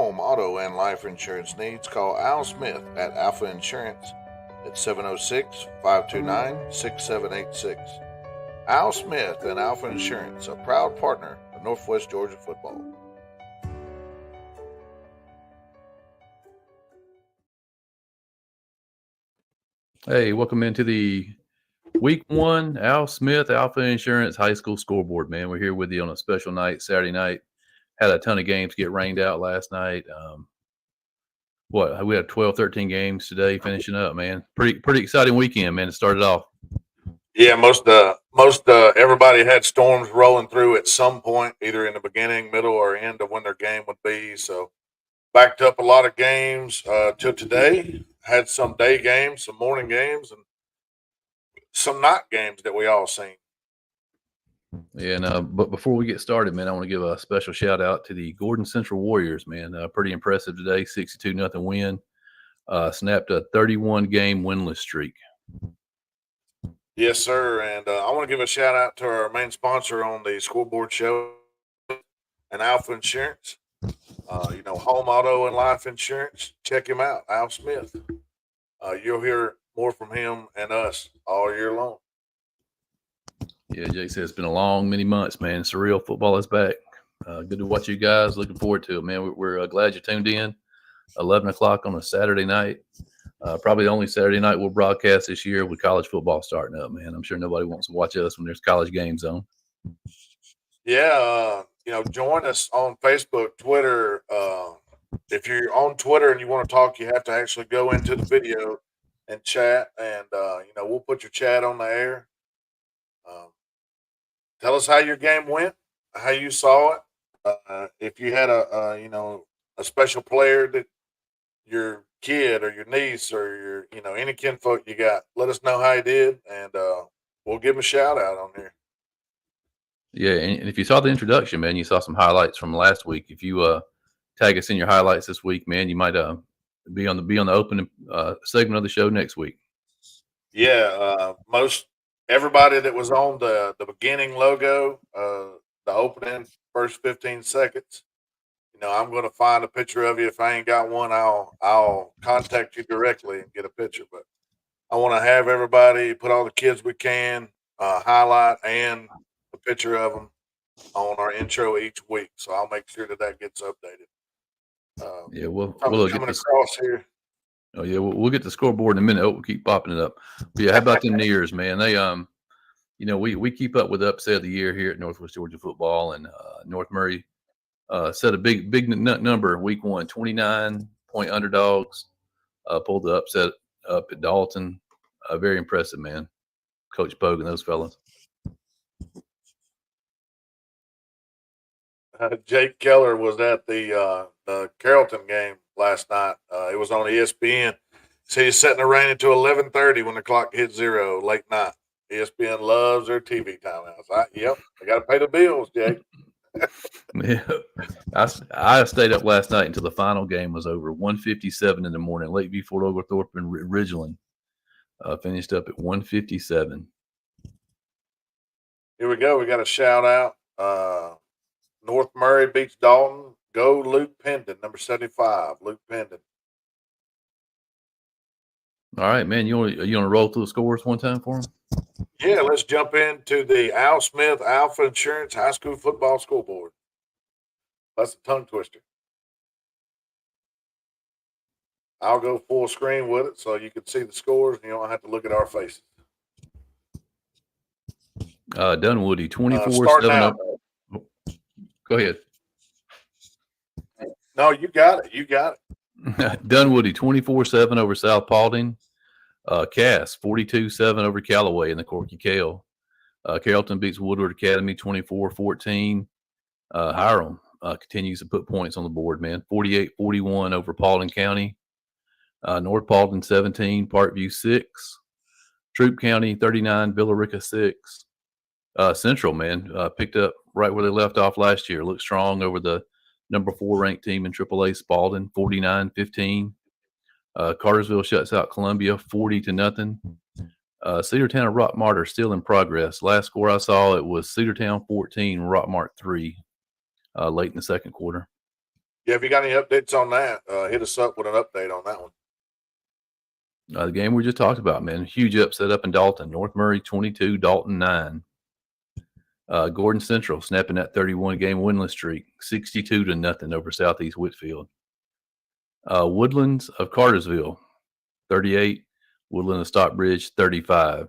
home, auto, and life insurance needs, call Al Smith at Alpha Insurance at 706 529 6786. Al Smith and Alpha Insurance, a proud partner of Northwest Georgia football. Hey, welcome into the week one Al Smith Alpha Insurance High School Scoreboard, man. We're here with you on a special night, Saturday night. Had a ton of games get rained out last night. We had 12, 13 games today finishing up, man. Pretty exciting weekend, man. It started off. Yeah, most everybody had storms rolling through at some point, either in the beginning, middle, or end of when their game would be. So backed up a lot of games till today. Had some day games, some morning games, and some night games that we all seen. Yeah, and but before we get started, man, I want to give a special shout out to the Gordon Central Warriors, man. Pretty impressive today, 62-0 win. Snapped a 31 game winless streak. Yes, sir. And I want to give a shout out to our main sponsor on the Scoreboard show, and Alpha Insurance. Home auto and life insurance. Check him out, Al Smith. You'll hear more from him and us all year long. Yeah, Jake said it's been a long many months, man. Surreal football is back. Good to watch you guys. Looking forward to it, man. We're glad you tuned in. 11 o'clock on a Saturday night. Probably the only Saturday night we'll broadcast this year with college football starting up, man. I'm sure nobody wants to watch us when there's college games on. Yeah, join us on Facebook, Twitter. If you're on Twitter and you want to talk, you have to actually go into the video and chat, and we'll put your chat on the air. Tell us how your game went, how you saw it. If you had a special player that your kid or your niece or your any kinfolk you got, let us know how he did, and we'll give him a shout out on here. Yeah, and if you saw the introduction, man, you saw some highlights from last week. If you tag us in your highlights this week, man, you might be on the opening segment of the show next week. Yeah, most everybody that was on the beginning logo, the opening first 15 seconds. I'm going to find a picture of you. If I ain't got one, I'll contact you directly and get a picture. But I want to have everybody put all the kids we can highlight and a picture of them on our intro each week. So I'll make sure that gets updated. Yeah, we'll coming across here. Oh yeah, we'll get the scoreboard in a minute. Oh, we'll keep popping it up. But yeah, how about them Nears, man? They we keep up with the upset of the year here at Northwest Georgia football, and North Murray set a big number week one, 29-point underdogs. Pulled the upset up at Dalton. Very impressive, man. Coach Pogue and those fellas. Jake Keller was at the Carrollton game last night. It was on ESPN. So he's setting the rain until 11:30 when the clock hits zero late night. ESPN loves their TV timeouts. Yep, I got to pay the bills, Jake. Yeah, I stayed up last night until the final game was over. 1:57 in the morning. Lakeview, Fort Oglethorpe, and Ridgeland finished up at 1:57. Here we go. We got a shout out. North Murray beats Dalton. Go Luke Pendon, number 75. Luke Pendon. All right, man. You want to roll through the scores one time for him? Yeah, let's jump into the Al Smith Alpha Insurance High School Football Scoreboard. That's a tongue twister. I'll go full screen with it so you can see the scores and you don't have to look at our faces. Dunwoody, 24-7. Go ahead. No, you got it. Dunwoody, 24-7 over South Paulding. Cass, 42-7 over Callaway in the Corky Kale. Carrollton beats Woodward Academy, 24-14. Hiram continues to put points on the board, man. 48-41 over Paulding County. North Paulding, 17. Parkview, 6. Troup County, 39. Villarica, 6. Central, man, picked up right where they left off last year. Looked strong over the number 4 ranked team in AAA, Spalding, 49-15. Cartersville shuts out Columbia 40-0. Cedartown and Rock Mart are still in progress. Last score I saw, it was Cedartown 14, Rock Mart 3, late in the second quarter. Yeah, if you got any updates on that, hit us up with an update on that one. The game we just talked about, man, huge upset up in Dalton. North Murray 22, Dalton 9. Gordon Central snapping that 31-game winless streak, 62-0 over Southeast Whitfield. Woodlands of Cartersville, 38. Woodland of Stockbridge, 35.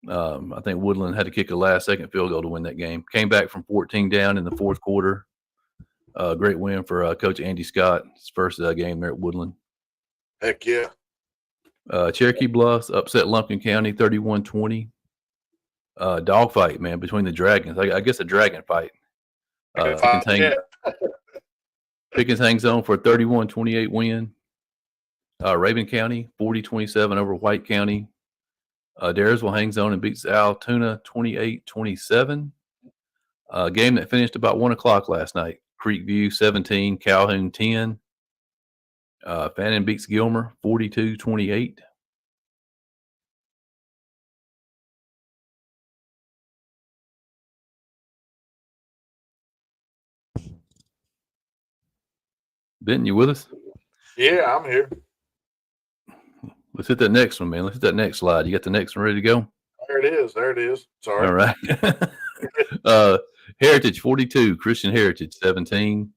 I think Woodland had to kick a last-second field goal to win that game. Came back from 14 down in the fourth quarter. Great win for Coach Andy Scott, his first game there at Woodland. Heck yeah. Cherokee Bluffs upset Lumpkin County 31-20. Dogfight, man, between the Dragons. I guess a dragon fight. Pickens hangs on for a 31-28 win. Raven County 40-27 over White County. Daresville hangs on and beats Altoona 28-27. A game that finished about 1 o'clock last night. Creekview 17, Calhoun 10. Fannin beats Gilmer 42-28. Benton, you with us? Yeah, I'm here. Let's hit that next one, man. Let's hit that next slide. You got the next one ready to go? There it is. There it is. Sorry. All right. Heritage 42, Christian Heritage 17.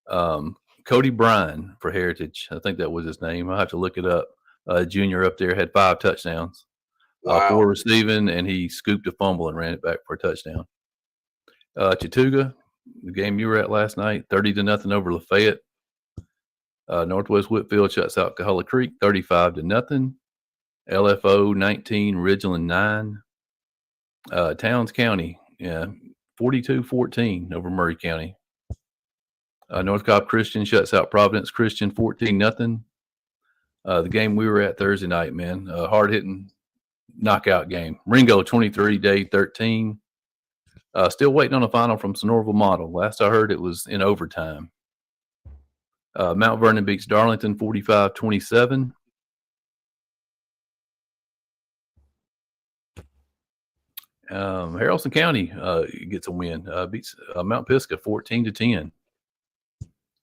Cody Bryan for Heritage. I think that was his name. I'll have to look it up. Junior up there had 5 touchdowns. Wow. 4 receiving, and he scooped a fumble and ran it back for a touchdown. Chattooga, the game you were at last night, 30-0 over Lafayette. Northwest Whitfield shuts out Cahulla Creek 35-0. LFO 19, Ridgeland 9. Towns County, 42-14 over Murray County. North Cobb Christian shuts out Providence Christian 14-0. The game we were at Thursday night, man, hard hitting knockout game. Ringo 23, Day 13. Still waiting on a final from Sonoraville Model. Last I heard, it was in overtime. Mount Vernon beats Darlington 45-27. Haralson County gets a win. Beats Mount Pisgah 14-10.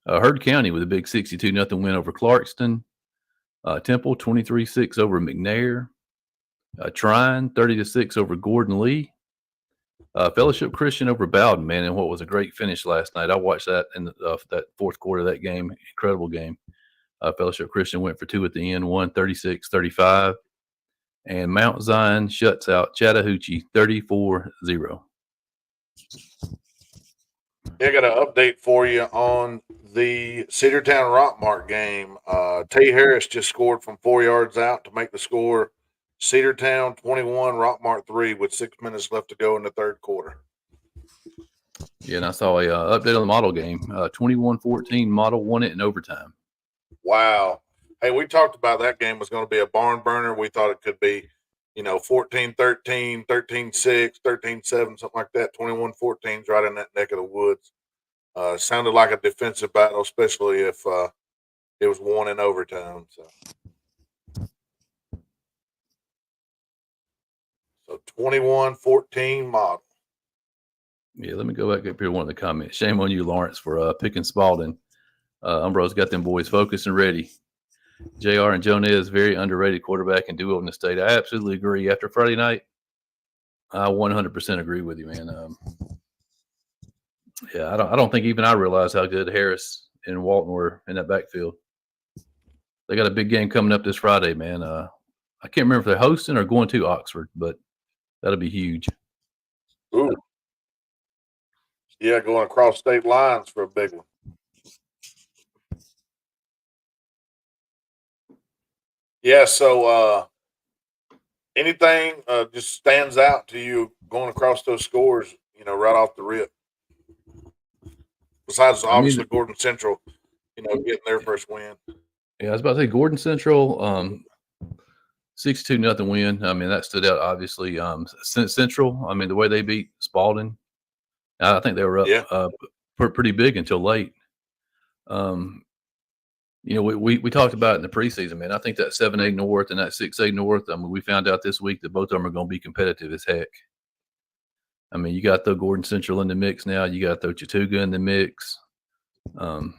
Heard County with a big 62-0 win over Clarkston. Temple 23-6 over McNair. Trine 30-6 over Gordon Lee. Fellowship Christian over Bowden, man, and what was a great finish last night. I watched that in that fourth quarter of that game. Incredible game. Fellowship Christian went for 2 at the end, won 36-35. And Mount Zion shuts out Chattahoochee 34-0. Yeah, I got an update for you on the Cedartown Rockmart game. Tay Harris just scored from 4 yards out to make the score. Cedartown 21, Rockmart 3 with 6 minutes left to go in the third quarter. Yeah, and I saw a update on the Model game. 21-14, Model won it in overtime. Wow. Hey, we talked about that game was going to be a barn burner. We thought it could be, 14-13, 13-6, 13-7, something like that. 21-14 is right in that neck of the woods. Sounded like a defensive battle, especially if it was won in overtime. So 21-14 Model. Yeah, let me go back up here to one of the comments. Shame on you, Lawrence, for picking Spalding. Umbro's got them boys focused and ready. JR and Jonez, very underrated quarterback and duo in the state. I absolutely agree. After Friday night, I 100% agree with you, man. Yeah, I don't think even I realized how good Harris and Walton were in that backfield. They got a big game coming up this Friday, man. I can't remember if they're hosting or going to Oxford, but that'll be huge. Ooh. Yeah, going across state lines for a big one. Yeah, so anything just stands out to you going across those scores, right off the rip? Besides, obviously, Gordon Central, getting their first win. Yeah, I was about to say Gordon Central, 62-0 win. I mean, that stood out, obviously. Central, I mean, the way they beat Spalding, I think they were up pretty big until late. We talked about it in the preseason, man. I think that 7A North and that 6A North, I mean, we found out this week that both of them are going to be competitive as heck. I mean, you got the Gordon Central in the mix now. You got the Chattooga in the mix. On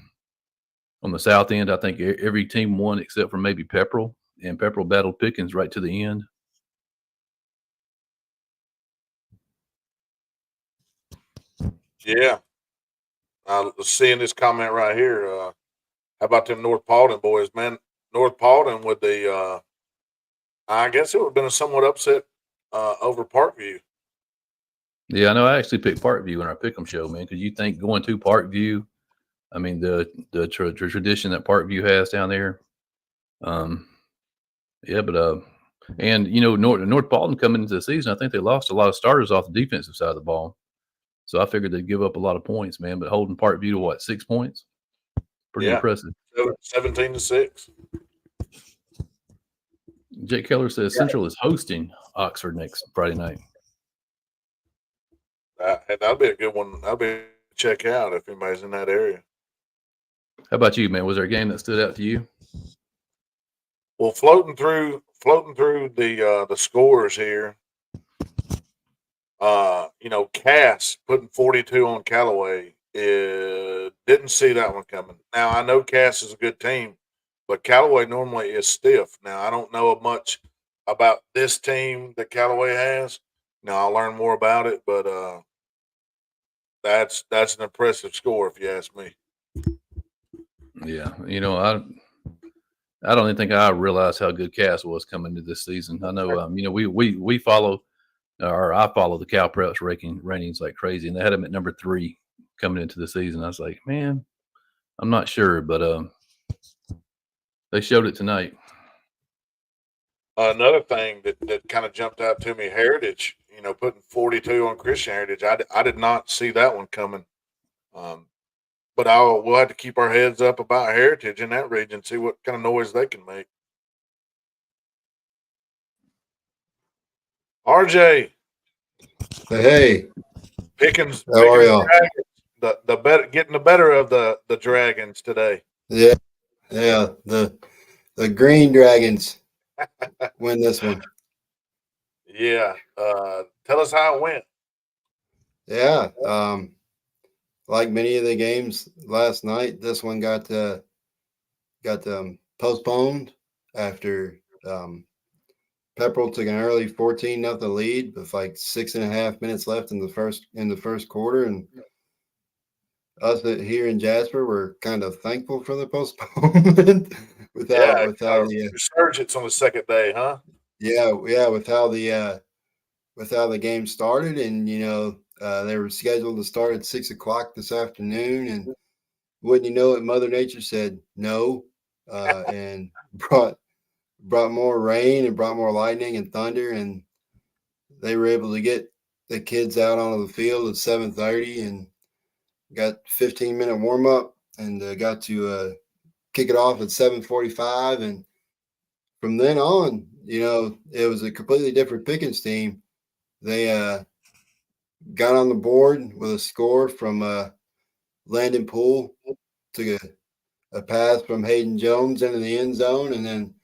the south end, I think every team won except for maybe Pepperell, and Pepperell battled Pickens right to the end. Yeah. Seeing this comment right here. How about them North Paulding boys, man? North Paulding with the I guess it would have been a somewhat upset over Parkview. Yeah, I know. I actually picked Parkview in our Pick'em show, man, because you think going to Parkview, I mean the tradition that Parkview has down there. Yeah, but and North Paulding coming into the season, I think they lost a lot of starters off the defensive side of the ball. So I figured they'd give up a lot of points, man. But holding Parkview to what, 6 points? Pretty impressive. 17-6. Jake Keller says Central is hosting Oxford next Friday night. That'll be a good one. That'll be a check out if anybody's in that area. How about you, man? Was there a game that stood out to you? Well, floating through the scores here. Cass putting 42 on Callaway. Didn't see that one coming. Now I know Cass is a good team, but Callaway normally is stiff. Now I don't know much about this team that Callaway has. Now I'll learn more about it, but that's an impressive score if you ask me. Yeah, I don't even think I realized how good Cass was coming into this season. I know, we follow, or I follow the Cal Preps ratings like crazy, and they had them at number 3 coming into the season. I was like, man, I'm not sure, but they showed it tonight. Another thing that kind of jumped out to me, Heritage, putting 42 on Christian Heritage. I did not see that one coming. But we'll have to keep our heads up about Heritage in that region, see what kind of noise they can make. RJ. Hey. Pickens. How are y'all? Getting the better of the Dragons today. Yeah. The Green Dragons win this one. Yeah. Tell us how it went. Yeah. Like many of the games last night, this one got postponed after Pepperell took an early 14-0 lead with like 6.5 minutes left in the first quarter, and us here in Jasper were kind of thankful for the postponement without the resurgence on the second day, huh? Yeah, with how the game started, and they were scheduled to start at 6:00 this afternoon, and wouldn't you know it, Mother Nature said no, and brought more rain and brought more lightning and thunder, and they were able to get the kids out onto the field at 7:30 and got 15-minute warm up, and got to kick it off at 7:45, and from then on, it was a completely different Pickens team. They got on the board with a score from Landon Poole, took a pass from Hayden Jones into the end zone, and then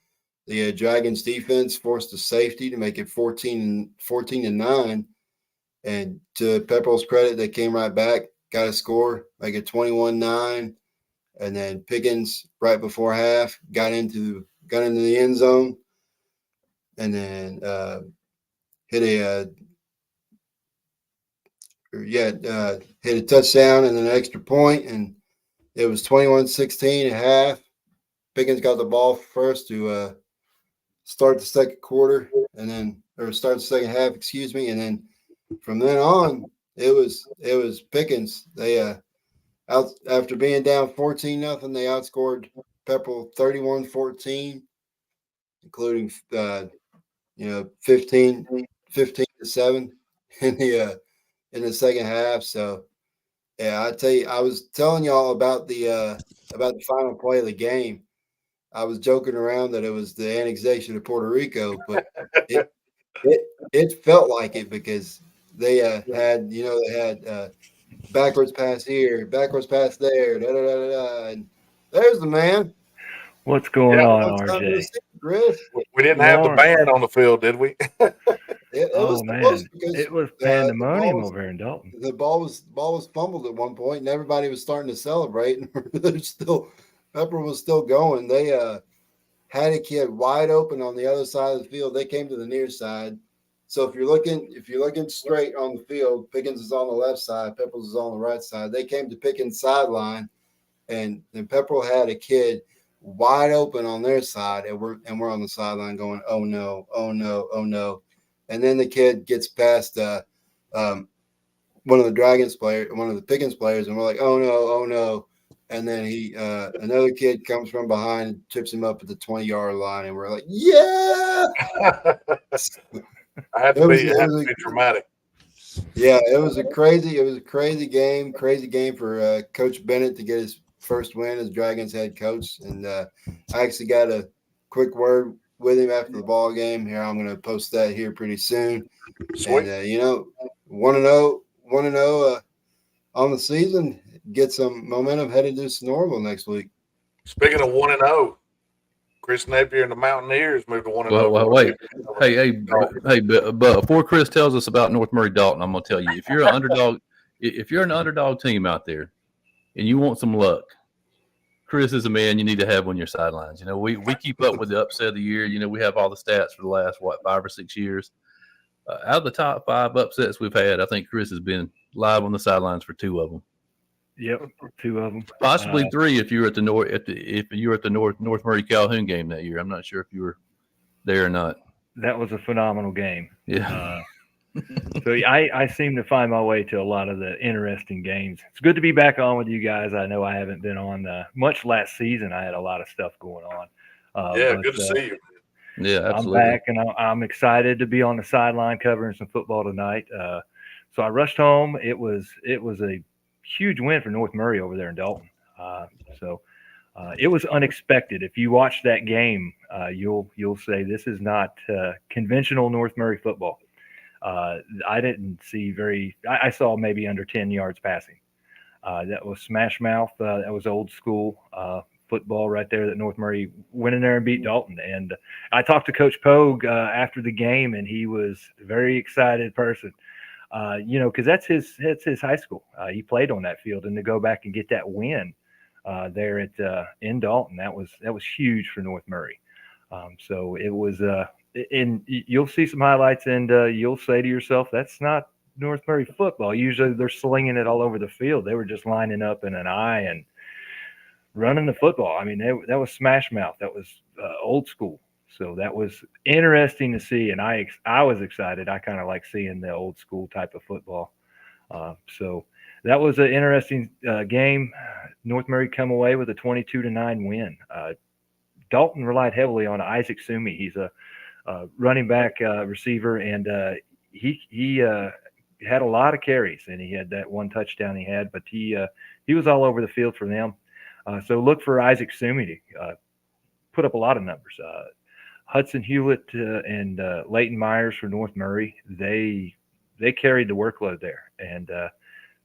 the Dragons defense forced a safety to make it 14-9. And to Pepperell's credit, they came right back, got a score, make it 21-9. And then Pickens, right before half, got into the end zone, and then hit a touchdown and an extra point, and it was 21-16 at half. Pickens got the ball first to start the second quarter, start the second half, excuse me, and then from then on, it was Pickens. They after being down 14-0, they outscored Pepperell 31-14, including 15-7 in the second half. So yeah, I tell you, I was telling y'all about the final play of the game. I was joking around that it was the annexation of Puerto Rico, but it felt like it, because they had backwards pass here, backwards pass there, da da da da, and there's the man. What's going on, RJ? We didn't have the band on the field, did we? It Oh was man, close because it was the pandemonium ball was over here in Dalton. the ball was fumbled at one point, and everybody was starting to celebrate. And there's still Pepper was still going. They had a kid wide open on the other side of the field. They came to the near side. So if you're looking straight on the field, Pickens is on the left side, Peppers is on the right side. They came to Pickens' sideline, and Pepperell had a kid wide open on their side, and we're on the sideline going, oh no, oh no, oh no. And then the kid gets past one of the Pickens players, and we're like, oh no, oh no. And then another kid comes from behind, trips him up at the 20-yard line, and we're like, yeah. I had to be dramatic. Yeah, it was a crazy game for Coach Bennett to get his first win as Dragons head coach. And I actually got a quick word with him after the ball game. Here, I'm going to post that here pretty soon. Sweet. And 1-0 on the season, get some momentum headed to Normal next week. Speaking of 1-0, Chris Napier and the Mountaineers moved to 1-0. Well, wait. Hey, but before Chris tells us about North Murray Dalton, I'm going to tell you, if you're an underdog team out there and you want some luck, Chris is a man you need to have on your sidelines. You know, we keep up with the upset of the year. You know, we have all the stats for the last, 5 or 6 years. Out of the top 5 upsets we've had, I think Chris has been live on the sidelines for 2 of them. Yep, 2 of them, possibly 3 if you were at the North Murray Calhoun game that year. I'm not sure if you were there or not. That was a phenomenal game. Yeah. So I seem to find my way to a lot of the interesting games. It's good to be back on with you guys. I know I haven't been on much last season. I had a lot of stuff going on. Good to see you. Yeah, absolutely. I'm back, and I'm excited to be on the sideline covering some football tonight. So I rushed home. It was a huge win for North Murray over there in Dalton. It was unexpected. If you watch that game, you'll say this is not conventional North Murray football. I didn't see I saw maybe under 10 yards passing. That was smash mouth. That was old school football right there that North Murray went in there and beat Dalton. And I talked to Coach Pogue after the game, and he was a very excited person. Because that's his high school. He played on that field, and to go back and get that win there in Dalton, that was huge for North Murray. So it was, and you'll see some highlights, and you'll say to yourself, that's not North Murray football. Usually they're slinging it all over the field. They were just lining up in an eye and running the football. I mean, that was smash mouth. That was old school. So that was interesting to see, and I was excited. I kind of like seeing the old school type of football. So that was an interesting game. North Murray come away with a 22-9 win. Dalton relied heavily on Isaac Sumi. He's a running back receiver, and he had a lot of carries, and he had that one touchdown he had, but he was all over the field for them. So look for Isaac Sumi to put up a lot of numbers. Hudson Hewlett and Leighton Myers for North Murray, they carried the workload there. And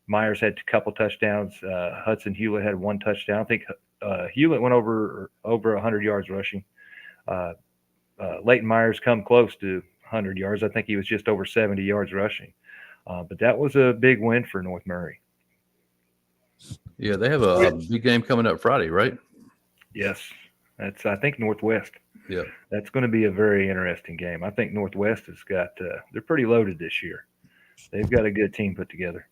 Myers had a couple touchdowns. Hudson Hewlett had 1 touchdown. I think Hewlett went over 100 yards rushing. Leighton Myers come close to 100 yards. I think he was just over 70 yards rushing. But that was a big win for North Murray. Yeah, they have a big game coming up Friday, right? Yes. That's, I think, Northwest. Yeah. That's going to be a very interesting game. I think Northwest has got they're pretty loaded this year. They've got a good team put together.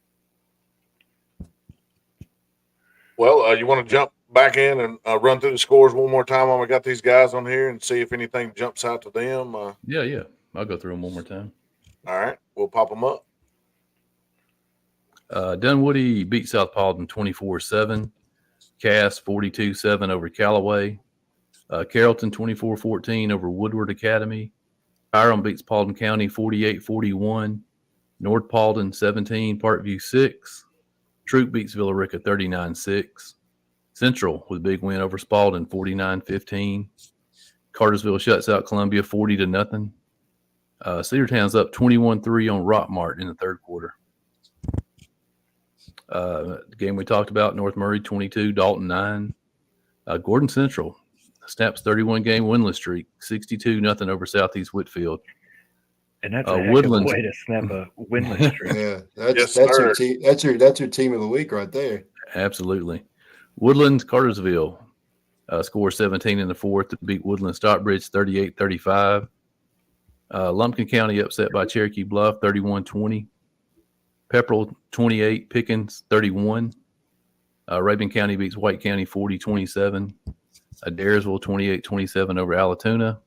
Well, you want to jump back in and run through the scores one more time while we got these guys on here and see if anything jumps out to them? Yeah. I'll go through them one more time. All right. We'll pop them up. Dunwoody beat South Paulden 24-7. Cass 42-7 over Callaway. Carrollton 24-14 over Woodward Academy. Hiram beats Paulding County 48-41. North Paulding 17, Parkview 6. Troop beats Villarica 39-6. Central with a big win over Spalding 49-15. Cartersville shuts out Columbia 40-0. Cedartown's up 21-3 on Rockmart in the third quarter. The game we talked about, North Murray 22, Dalton 9. Gordon Central snaps 31-game winless streak, 62-0 over Southeast Whitfield. And that's a heck of a Woodlands. way to snap a winless streak. Yeah, Yes, that's sir. your team. That's your team of the week right there. Absolutely. Woodlands, Cartersville. Score 17 in the fourth to beat Woodland Stockbridge 38-35. Lumpkin County upset by Cherokee Bluff 31-20. Pepperell 28, Pickens 31. Rabun County beats White County 40-27. Daresville 28-27 over Alatoona.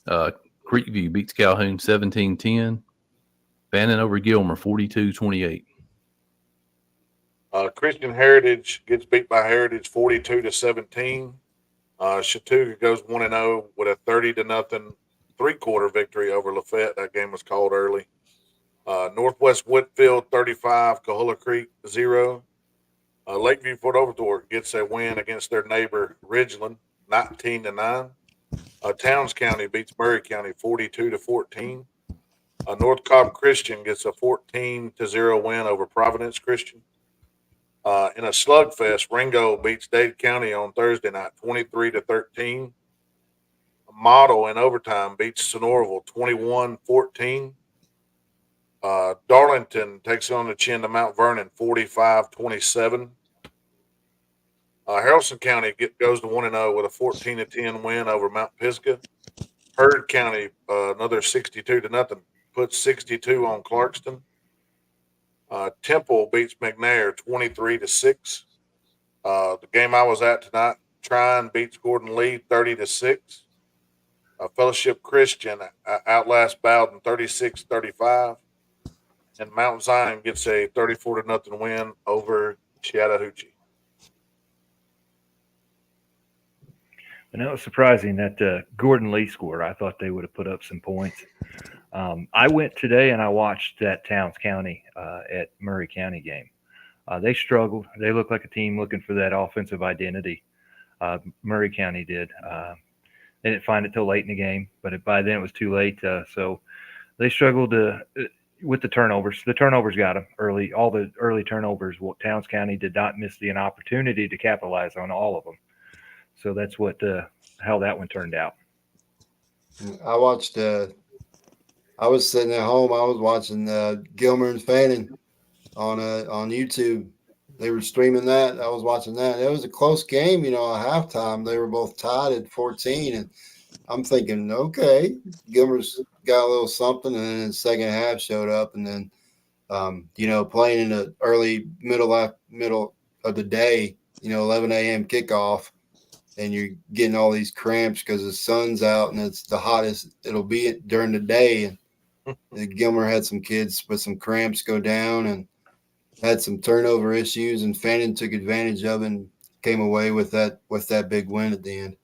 Creekview beats Calhoun 17-10. Bannon over Gilmer 42-28. Christian Heritage gets beat by Heritage 42-17. Chattooga goes 1-0 with a 30-0 three-quarter victory over Lafayette. That game was called early. Northwest Whitfield 35, Cahulla Creek 0. Lakeview Fort Overthorpe gets a win against their neighbor Ridgeland 19-9. Towns County beats Murray County 42-14. North Cobb Christian gets a 14-0 win over Providence Christian. In a slugfest, Ringo beats Dade County on Thursday night 23-13. Model in overtime beats Sonoraville 21-14. Darlington takes on the chin to Mount Vernon 45-27. Haralson County goes to 1-0 with a 14-10 win over Mount Pisgah. Heard County another 62-0 puts 62 on Clarkston. Temple beats McNair 23-6. The game I was at tonight, Trine beats Gordon Lee 30-6. Fellowship Christian outlasts Bowden 36-35. And Mount Zion gets a 34-0 win over Chattahoochee. And that was surprising that Gordon Lee scored. I thought they would have put up some points. I went today and I watched that Towns County at Murray County game. They struggled. They looked like a team looking for that offensive identity. Murray County did. They didn't find it till late in the game, but by then it was too late. So they struggled with the turnovers. The turnovers got them early. All the early turnovers. Towns County did not miss an opportunity to capitalize on all of them. So that's what how that one turned out. I watched. I was sitting at home. I was watching Gilmer and Fannin on YouTube. They were streaming that. I was watching that. It was a close game. At halftime, they were both tied at 14, and I'm thinking, okay, Gilmer's got a little something, and then the second half showed up, and then playing in the early middle of the day, 11 a.m. kickoff. And you're getting all these cramps because the sun's out and it's the hottest it'll be during the day. And Gilmer had some kids with some cramps go down and had some turnover issues, and Fannin took advantage of it and came away with that big win at the end.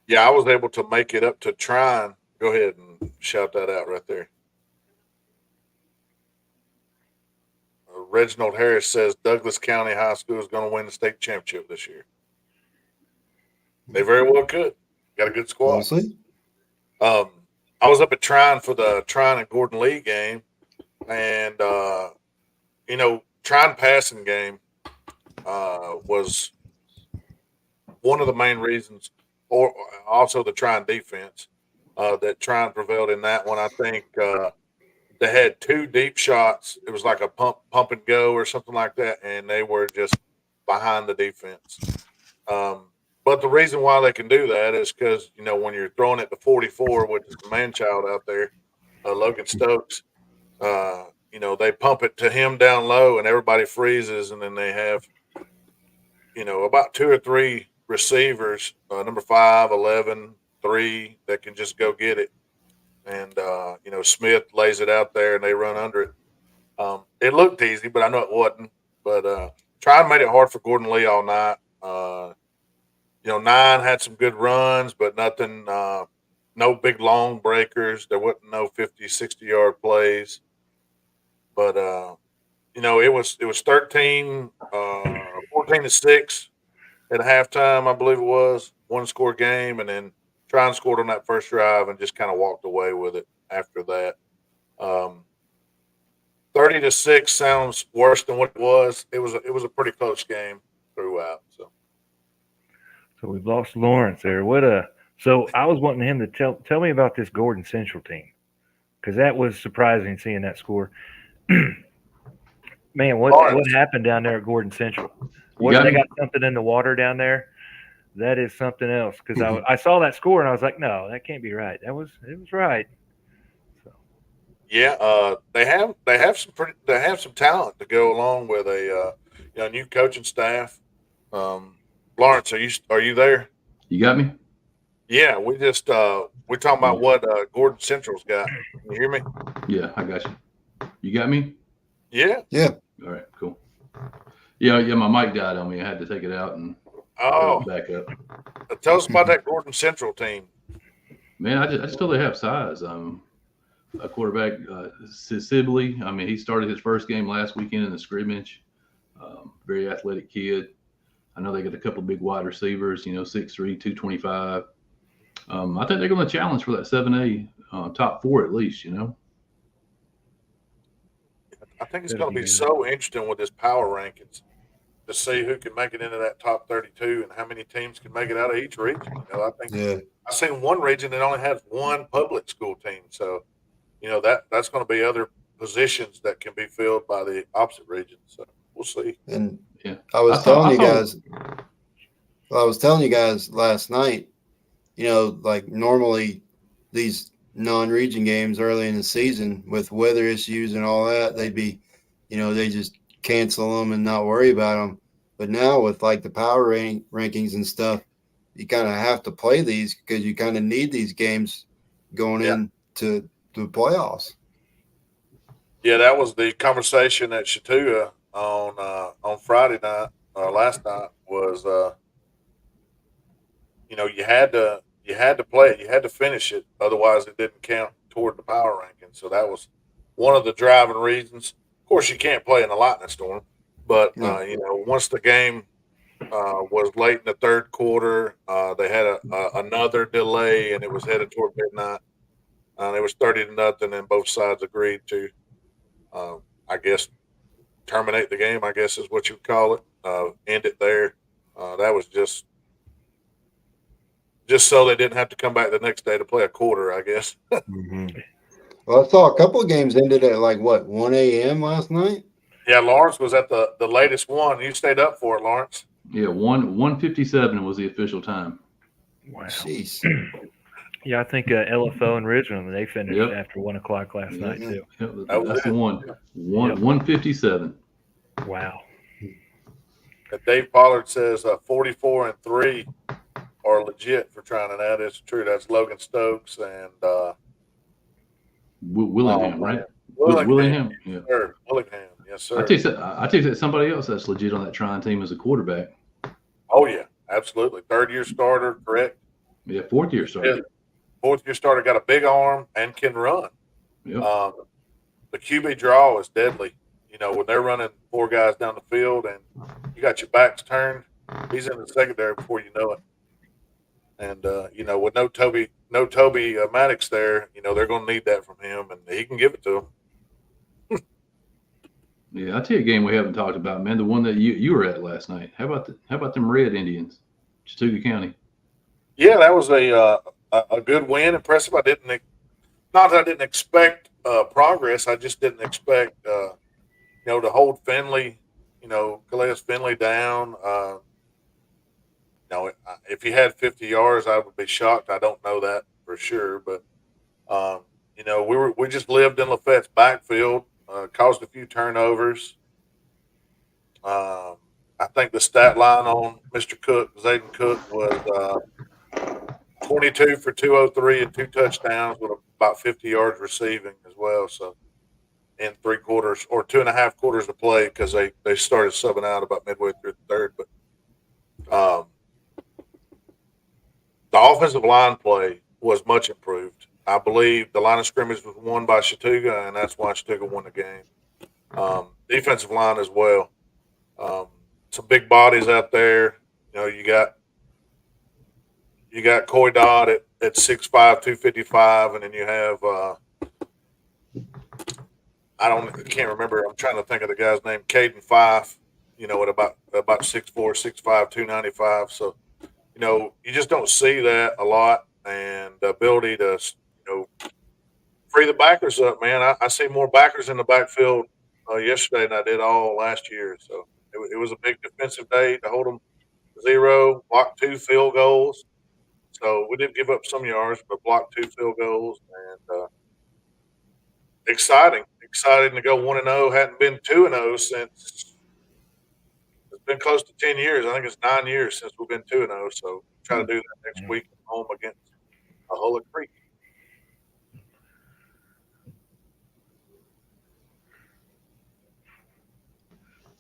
Yeah, I was able to make it up to Trine. Go ahead and shout that out right there. Reginald Harris says Douglas County High School is going to win the state championship this year. They very well could. Got a good squad. We'll see. I was up at Trine for the Trine and Gordon Lee game, and Trine passing game was one of the main reasons, or also the Trine defense that Trine prevailed in that one. I think they had two deep shots. It was like a pump and go or something like that, and they were just behind the defense. But the reason why they can do that is because, when you're throwing it to 44, which is the man-child out there, Logan Stokes, they pump it to him down low and everybody freezes, and then they have, about two or three receivers, number 5, 11, 3, that can just go get it. And, Smith lays it out there and they run under it. It looked easy, but I know it wasn't. But Trine made it hard for Gordon Lee all night. 9 had some good runs, but nothing, no big long breakers. There wasn't no 50, 60-yard plays. But, it was 14-6 at halftime, I believe it was. One-score game, and then Trine scored on that first drive and just kind of walked away with it after that. 30-6 sounds worse than what it was. It was a pretty close game throughout. So we've lost Lawrence there. What a So I was wanting him to tell me about this Gordon Central team, because that was surprising seeing that score. Man, what Lawrence. happened down there at Gordon Central? You got They me? got something in the water down there. That is something else. Because I saw that score and I was like, no, that can't be right. It was right. So Yeah, they have some talent to go along with a new coaching staff. Lawrence, are you there? You got me? Yeah, we're talking about what Gordon Central's got. Can you hear me? Yeah, I got you. You got me? Yeah. Yeah. All right, cool. Yeah, my mic died on me. I had to take it out and Oh, back up. tell us about that Gordon Central team. Man, I just feel they have size. A quarterback, Sibley. I mean, he started his first game last weekend in the scrimmage. Very athletic kid. I know they got a couple of big wide receivers. 6'3", 225. I think they're going to challenge for that 7A top 4 at least. I think it's going to be so interesting with this power rankings to see who can make it into that top 32 and how many teams can make it out of each region. I think I've seen one region that only has one public school team, so that's going to be other positions that can be filled by the opposite region. So we'll see. And Yeah, I was telling you guys last night, like normally these non-region games early in the season with weather issues and all that, they'd be, they just cancel them and not worry about them. But now with like the power rankings and stuff, you kind of have to play these because you kind of need these games going into the playoffs. Yeah, that was the conversation at Chattooga on Friday night or last night was you had to play it, you had to finish it, otherwise it didn't count toward the power ranking. So that was one of the driving reasons. Of course, you can't play in a lightning storm, but once the game was late in the third quarter, they had another delay, and it was headed toward midnight. It was 30-0, and both sides agreed to, I guess, terminate the game. I guess is what you would call it. End it there. That was just so they didn't have to come back the next day to play a quarter, I guess. Well, I saw a couple of games ended at like 1 a.m. last night. Yeah, Lawrence was at the latest one. You stayed up for it, Lawrence. Yeah, 1:57 was the official time. Wow. Jeez. Yeah, I think LFO and Ridgeland, they finished after 1 o'clock last night too. Yep, that's the one. 1:57. Wow. Dave Pollard says 44-3 are legit for trying, and that is true. That's Logan Stokes and Willingham, right? Willingham. Yeah. Sir. Willingham, yes, sir. I tell you that somebody else that's legit on that Trine team is a quarterback. Oh yeah, absolutely. 3rd-year starter, correct? Yeah, 4th-year starter. Yeah. 4th-year starter, got a big arm and can run. Yep. The QB draw is deadly. When they're running 4 guys down the field and you got your backs turned, he's in the secondary before you know it. And with no Toby Maddox there, they're going to need that from him, and he can give it to them. Yeah, I'll tell you a game we haven't talked about, man. The one that you were at last night. How about them Red Indians, Chattooga County? Yeah, that was a good win. Impressive. I didn't expect progress. I just didn't expect to hold Finley, Calais Finley down. If he had 50 yards, I would be shocked. I don't know that for sure, but we just lived in Lafayette's backfield, caused a few turnovers. I think the stat line on Mr. Cook, Zayden Cook, was 22 for 203 and 2 touchdowns with about 50 yards receiving as well. So in 3 quarters or 2.5 quarters of play, because they started subbing out about midway through the third, but the offensive line play was much improved. I believe the line of scrimmage was won by Chattooga, and that's why Chattooga won the game. Defensive line as well. Some big bodies out there. You got Coy Dodd at 6'5", 255, and then you have I can't remember. I'm trying to think of the guy's name. Caden Fife. At about 6'4", 6'5", 295. So you just don't see that a lot, and the ability to free the backers up, man. I see more backers in the backfield yesterday than I did all last year. So it was a big defensive day to hold them to 0, block 2 field goals. So we did give up some yards, but blocked 2 field goals, and exciting to go 1-0. Hadn't been 2-0 since it's been close to 10 years. I think it's 9 years since we've been 2-0. So try to do that next week at home against Ahola Creek.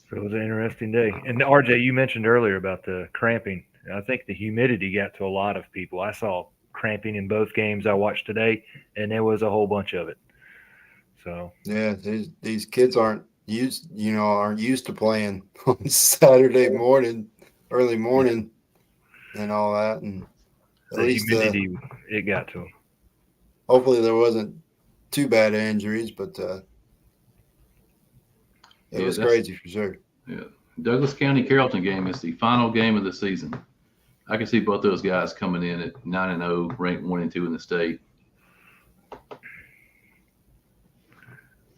So it was an interesting day. And RJ, you mentioned earlier about the cramping. I think the humidity got to a lot of people. I saw cramping in both games I watched today, and there was a whole bunch of it. So yeah, these kids aren't used to playing on Saturday morning, early morning, and all that. And at the least humidity, it got to them. hopefully there wasn't too bad injuries, but it was crazy for sure. Yeah, Douglas County Carrollton game is the final game of the season. I can see both those guys coming in at 9-0, ranked 1 and 2 in the state.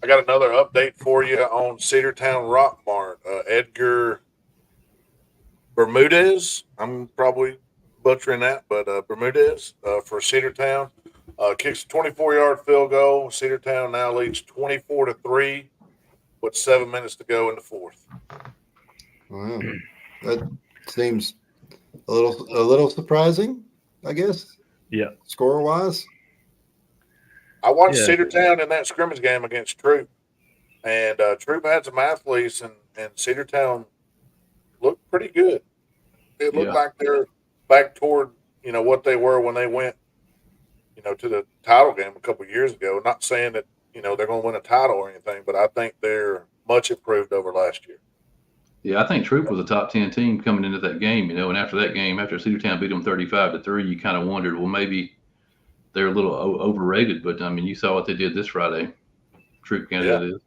I got another update for you on Cedartown Rock Mart. Edgar Bermudez, I'm probably butchering that, but Bermudez for Cedartown kicks a 24-yard field goal. Cedartown now leads 24-3 with 7 minutes to go in the fourth. Wow, that seems a little surprising, I guess. Yeah, score wise. I watched Yeah. Cedartown in that scrimmage game against Troop, and Troop had some athletes, and Cedartown looked pretty good. It looked Yeah. like they're back toward what they were when they went to the title game a couple of years ago. Not saying that they're going to win a title or anything, but I think they're much improved over last year. Yeah, I think Troop was a top 10 team coming into that game, and after that game, after Cedartown beat them 35-3, you kind of wondered, well, maybe they're a little overrated. But I mean, you saw what they did this Friday. Troop County, Yeah. that is.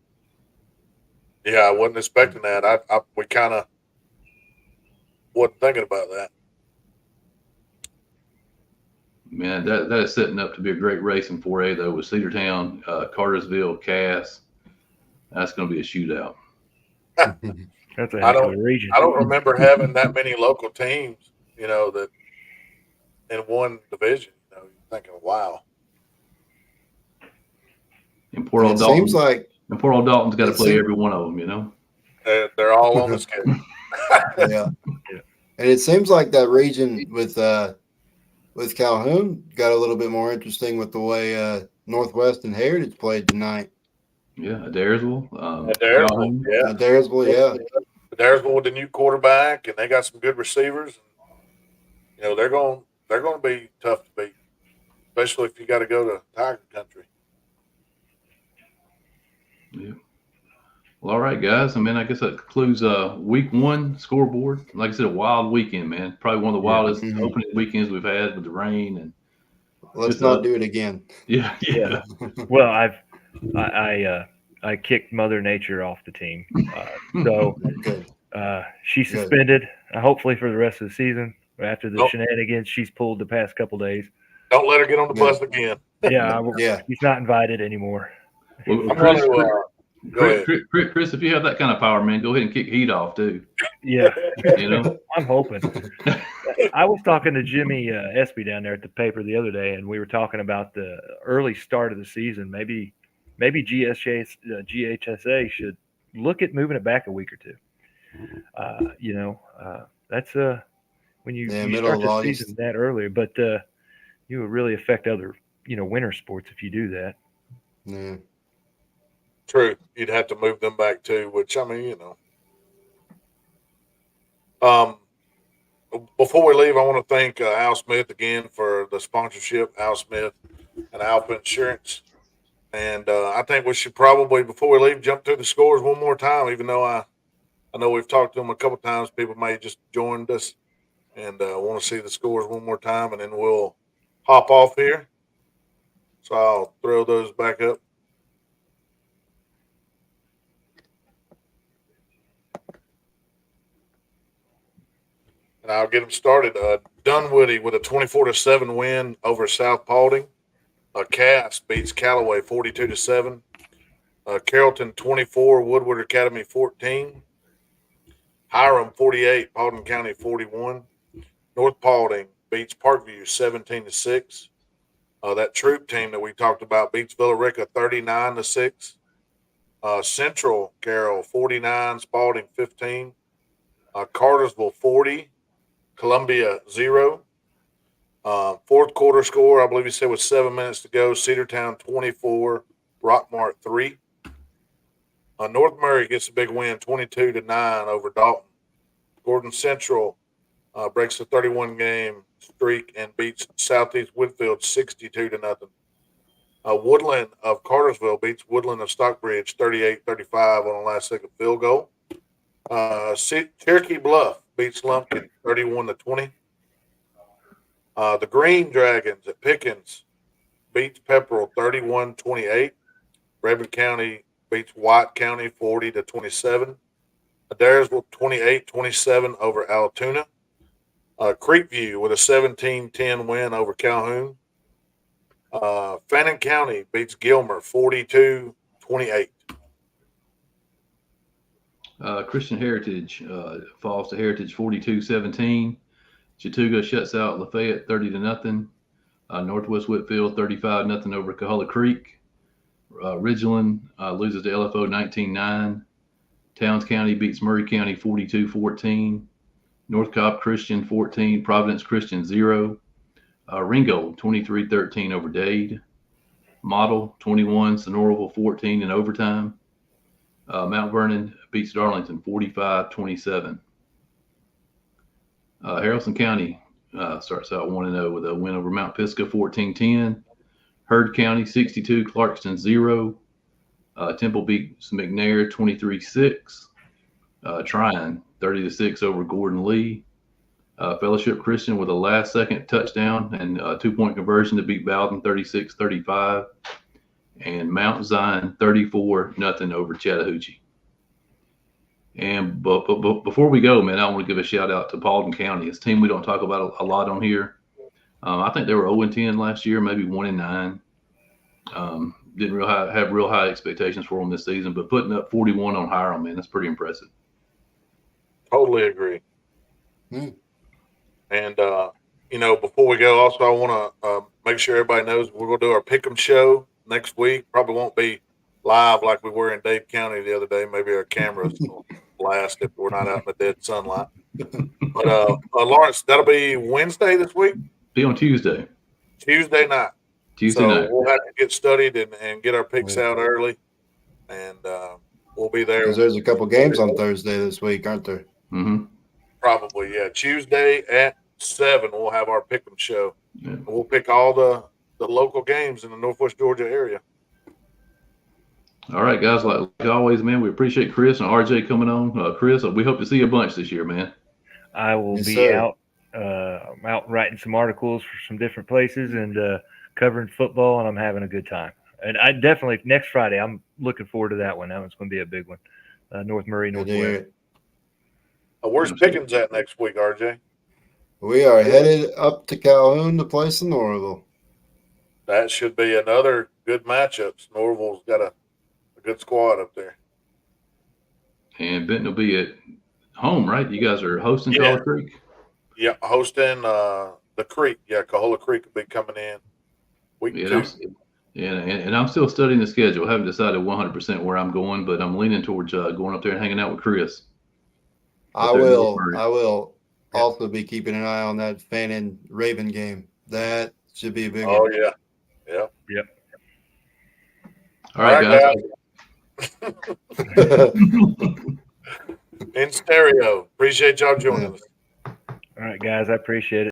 Yeah, I wasn't expecting that. We kind of wasn't thinking about that. Man, that is setting up to be a great race in 4A though, with Cedartown, Cartersville, Cass. That's going to be a shootout. that's a heck of a region. I don't remember having that many local teams, that in one division. You're thinking, wow. And poor old It Dalton. seems like And poor old Dalton's got to It play seems- every one of them. They're all on the schedule. yeah. And it seems like that region with Calhoun got a little bit more interesting with the way Northwest and Heritage played tonight. Yeah, Adairsville. Adairsville, Calhoun. yeah. Adairsville, yeah. Adairsville with the new quarterback, and they got some good receivers. They're going to be tough to beat, especially if you got to go to Tiger Country. Yeah. Well, all right, guys. I mean, I guess that concludes week 1 scoreboard. Like I said, a wild weekend, man. Probably one of the wildest Mhm. opening weekends we've had with the rain and Let's Just, not do it again. yeah. Well, I kicked Mother Nature off the team, so Good. she's suspended. Hopefully for the rest of the season. After the Nope. shenanigans she's pulled the past couple days. Don't let her get on the bus again. Yeah, Yeah. she's not invited anymore. Well, I'm going to go ahead. Chris, if you have that kind of power, man, go ahead and kick heat off too. Yeah, You know. I'm hoping. I was talking to Jimmy Espy down there at the paper the other day, and we were talking about the early start of the season. Maybe GHSA should look at moving it back a week or two. That's when you Middle start of the August. season that earlier, but you would really affect other winter sports if you do that. Yeah. True. You'd have to move them back too, which I mean, before we leave, I want to thank Al Smith again for the sponsorship, Al Smith and Alpha Insurance. And I think we should probably, before we leave, jump through the scores one more time, even though I know we've talked to them a couple times. People may have just joined us and want to see the scores one more time, and then we'll hop off here. So I'll throw those back up. and I'll get them started. Dunwoody with a 24-7 win over South Paulding. Cass beats Callaway 42-7. Carrollton 24, Woodward Academy 14. Hiram 48, Paulding County 41. North Paulding beats Parkview 17-6. That troop team that we talked about beats Villa Rica 39-6. Central Carroll 49, Spalding 15. Cartersville 40, Columbia 0. Fourth quarter score, I believe you said, was 7 minutes to go. Cedartown 24, Rockmart 3. North Murray gets a big win, 22-9 over Dalton. Gordon Central breaks the 31-game streak and beats Southeast Woodfield 62-0. Woodland of Cartersville beats Woodland of Stockbridge 38-35 on a last-second field goal. Cherokee Bluff beats Lumpkin 31-20. The Green Dragons at Pickens beats Pepperell 31-28. Bremen County beats White County 40-27. Adairsville 28-27 over Altoona. Creekview with a 17-10 win over Calhoun. Fannin County beats Gilmer 42-28. Christian Heritage falls to Heritage 42-17. Chattooga shuts out Lafayette 30-0. Northwest Whitfield 35-0 over Coahulla Creek. Ridgeland loses to LFO 19-9. Towns County beats Murray County 42-14. North Cobb Christian 14, Providence Christian 0. Ringgold 23-13 over Dade. Model 21, Sonoraville 14 in overtime. Mount Vernon beats Darlington 45-27. Haralson County starts out 1-0 with a win over Mount Pisgah 14-10. Heard County 62, Clarkston 0. Temple beats McNair 23-6. Tryon 30-6 over Gordon Lee. Fellowship Christian with a last-second touchdown and a 2-point conversion to beat Bowden 36-35. And Mount Zion 34-0 over Chattahoochee. And but before we go, man, I want to give a shout out to Paulding County. It's a team we don't talk about a lot on here. I think they were 0-10 last year, maybe 1-9. Didn't have real high expectations for them this season, but putting up 41 on Hiram, man, that's pretty impressive. Totally agree. And, before we go, also, I want to make sure everybody knows we're going to do our Pick'em show next week. Probably won't be live like we were in Dade County the other day. Maybe our cameras will blast if we're not out in the dead sunlight. But, Lawrence, that'll be Wednesday this week? Be on Tuesday. Tuesday night. Tuesday night. We'll have to get studied and get our picks out early. And we'll be there. Because there's a couple games on Thursday this week, aren't there? Mm-hmm. Probably, yeah. Tuesday at 7, we'll have our Pick'em show. Yeah. We'll pick all the local games in the Northwest Georgia area. All right, guys. Like always, man, we appreciate Chris and RJ coming on. Chris, we hope to see you a bunch this year, man. I will be out writing some articles for some different places and covering football, and I'm having a good time. And I definitely next Friday, I'm looking forward to that one. That one's going to be a big one. North Murray, Northwest. Where's Pickens at next week, RJ? We are headed up to Calhoun to play Sonoraville. That should be another good matchup. Sonoraville's got a good squad up there. And Benton will be at home, right? You guys are hosting Coahulla Creek? Yeah, hosting the Creek. Yeah, Coahulla Creek will be coming in week 2. And I'm still studying the schedule. I haven't decided 100% where I'm going, but I'm leaning towards going up there and hanging out with Chris. I will also be keeping an eye on that Fannin Raven game. That should be a big one. Oh, yeah. Yep. All right, guys. In stereo. Appreciate y'all joining us. All right, guys. I appreciate it.